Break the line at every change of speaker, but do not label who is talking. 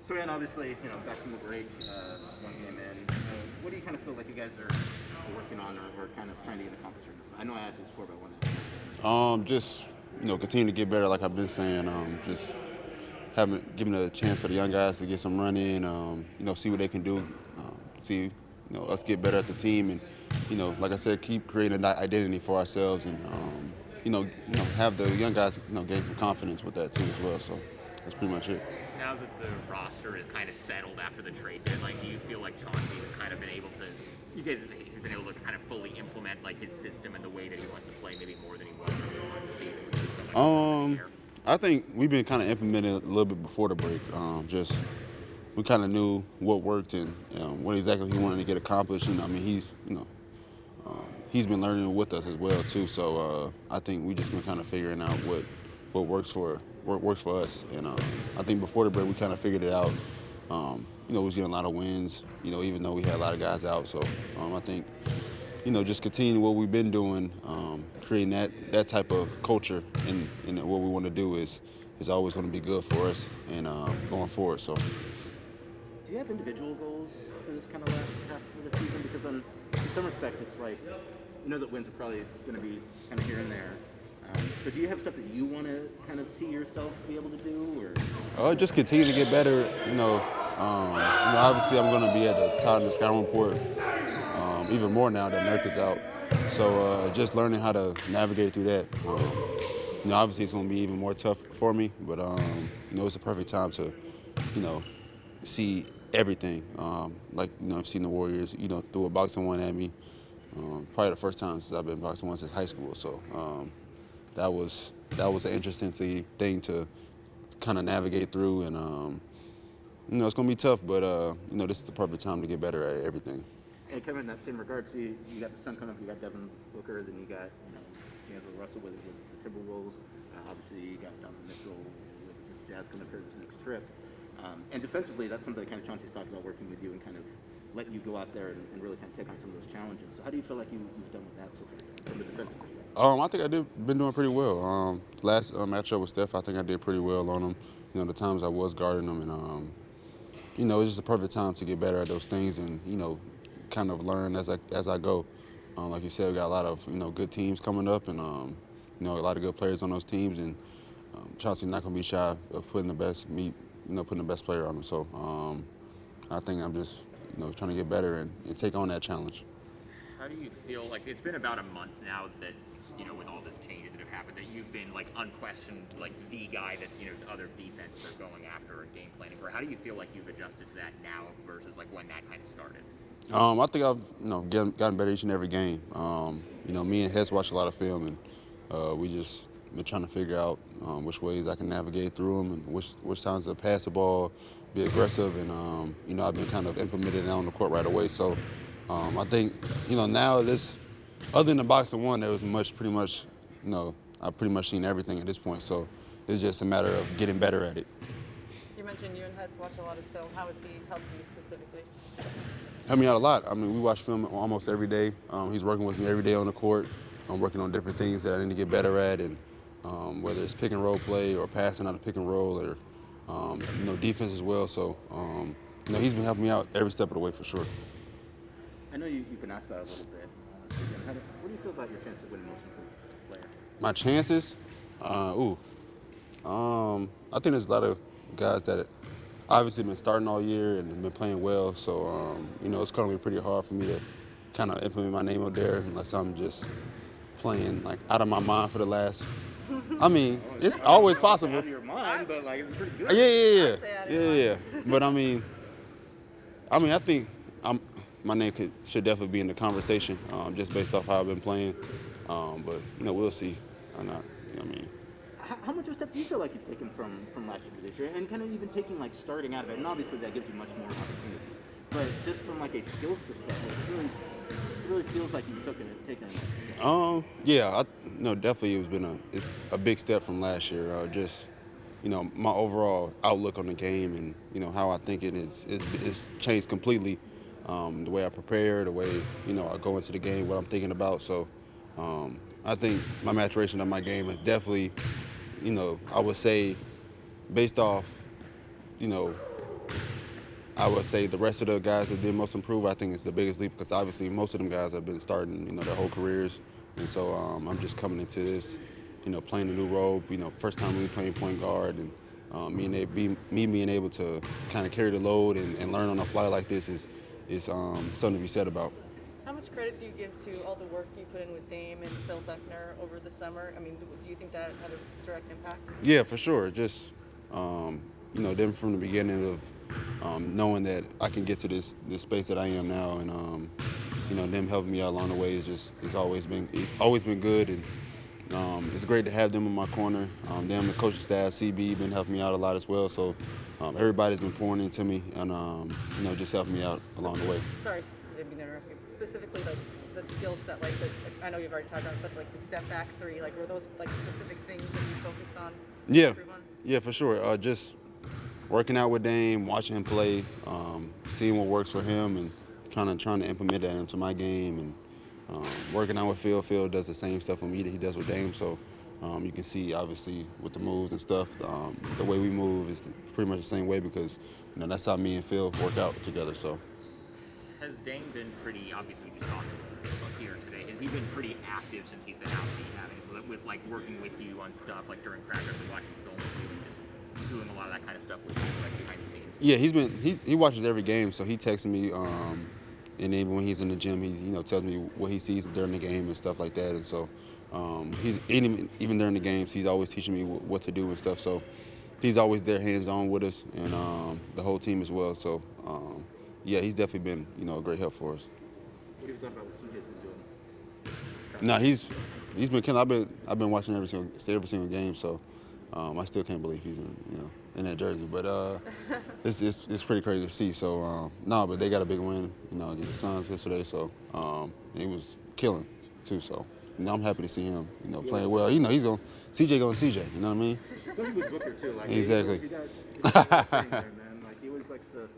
So, man, obviously, back from the break, one game in, what do you kind of feel like you guys are working on or kind of trying to get accomplished right now? I know I asked this before, but I want to.
Just continue to get better, like I've been saying. Just giving a chance to the young guys to get some run in. See what they can do. See, us get better as a team, and like I said, keep creating an identity for ourselves, and have the young guys, gain some confidence with that too as well. So that's pretty much it.
Now that the roster is kind of settled after the trade deadline, do you feel like Chauncey has kind of been able to, you guys have been able to kind of fully implement like his system and the way that he wants to play, maybe more than he was on the season?
I think we've been kind of implementing a little bit before the break. Just we kind of knew what worked and what exactly he wanted to get accomplished. And I mean, he's been learning with us as well too. So I think we just been kind of figuring out what works for us. And I think before the break we kind of figured it out. We was getting a lot of wins. Even though we had a lot of guys out. So I think just continuing what we've been doing, creating that type of culture, and what we want to do is always going to be good for us and going forward. So.
Do you have individual goals for this kind of last half of the season? Because in some respects, it's like, that wins are probably going to be kind of here and there. So do you have stuff that you want to kind of see yourself be able to do? Or
just continue to get better. Obviously I'm going to be at the top of the scouting report even more now that Nurk is out. So just learning how to navigate through that. Obviously it's going to be even more tough for me, but it's a perfect time to, see everything. I've seen the Warriors, threw a boxing one at me. Probably the first time since I've been boxing one since high school. So that was an interesting thing to kind of navigate through, and it's going to be tough, but this is the perfect time to get better at everything.
And kind of in that same regard, so you got the Sun coming up, you got Devin Booker, then you got D'Angelo Russell with the Timberwolves. Obviously, you got Donovan Mitchell with Jazz coming up here this next trip. And defensively, that's something that kind of Chauncey's talked about, working with you and kind of letting you go out there and really kind of take on some of those challenges. So how do you feel like you've done with that so far from the defensive perspective?
I think been doing pretty well. Last matchup with Steph, I think I did pretty well on him. The times I was guarding him, and it's just a perfect time to get better at those things and kind of learn as I go. Like you said, we got a lot of good teams coming up, and a lot of good players on those teams, and Chauncey's not going to be shy of putting the best player on them. So I think I'm just trying to get better and take on that challenge.
How do you feel like it's been about a month now that with all the changes that have happened, that you've been like unquestioned like the guy that other defenses are going after and game planning for? How do you feel like you've adjusted to that now versus like when that kind of started?
I think I've gotten better each and every game. Me and Hetz watch a lot of film, and we just been trying to figure out which ways I can navigate through them and which times to pass the ball, be aggressive, and I've been kind of implementing that on the court right away. So I think now this, other than the boxing one, there was pretty much I've pretty much seen everything at this point. So it's just a matter of getting better at it.
You mentioned you and Hetz watch a lot of film. How has he helped you specifically?
Helped me out a lot. I mean, we watch film almost every day. He's working with me every day on the court. I'm working on different things that I need to get better at, and whether it's pick and roll play or passing out of pick and roll, or defense as well. So he's been helping me out every step of the way for sure.
I know you've been asked about it a little bit. What do you feel about your chances of winning Most Improved Player?
My chances? I think there's a lot of guys that obviously been starting all year and been playing well. So it's going to be pretty hard for me to kind of implement my name up there unless I'm just playing like out of my mind for the last. I mean, it's always possible.
Out of your mind, but like it's pretty good.
Yeah. But I think my name should definitely be in the conversation, just based off how I've been playing. But we'll see.
How much of a step do you feel like you've taken from last year to this year, and kind of even taking like starting out of it? And obviously that gives you much more opportunity. But just from like a skills perspective, it really feels like you've taken it.
Yeah, definitely it's been a big step from last year. Just my overall outlook on the game and how I think it's changed completely. The way I prepare, the way I go into the game, what I'm thinking about. So I think my maturation of my game is definitely, I would say, based off I would say the rest of the guys that did most improve, I think it's the biggest leap because obviously most of them guys have been starting, their whole careers, and so I'm just coming into this, playing a new role. First time really playing point guard, and me being able to kind of carry the load and learn on the fly like this is something to be said about.
How much credit do you give to all the work you put in with Dame and Phil Buckner over the summer? I mean, do you think that had a direct impact?
Yeah, for sure. Just them from the beginning of knowing that I can get to this space that I am now, and them helping me out along the way it's always been good, and it's great to have them in my corner. Them, the coaching staff, CB, been helping me out a lot as well. So everybody's been pouring into me, and just helping me out along the way.
Sorry, I didn't mean to interrupt you. Specifically, like the skill set, like I know you've already talked about it, but like the step back three, like were those like specific things that you focused on?
Yeah,
Improve on?
yeah, for sure. Just working out with Dame, watching him play, seeing what works for him, and trying to implement that into my game, and working out with Phil. Phil does the same stuff with me that he does with Dame, so you can see obviously with the moves and stuff, the way we move is pretty much the same way because that's how me and Phil work out together. So.
Has Dame been pretty, obviously we just talked about here today, has he been pretty active since he's been out with like working with you on stuff like during practice and watching film with you and just doing a lot of that kind of stuff with you like behind the scenes?
Yeah, he watches every game, so he texts me, and even when he's in the gym, he tells me what he sees during the game and stuff like that, and so he's even during the games, he's always teaching me what to do and stuff. So he's always there, hands on with us, and the whole team as well. So. Yeah, he's definitely been, a great help for us.
What do you thought about what CJ's been doing?
No, he's been killing. I've been watching every single game, so I still can't believe he's in that jersey. But it's pretty crazy to see. So but they got a big win, against the Suns yesterday. So he was killing too. So I'm happy to see him, playing well. He's going CJ going CJ. You know what I mean?
Especially with Booker too. Like
Exactly.
he got thing there, man. Like he always likes to.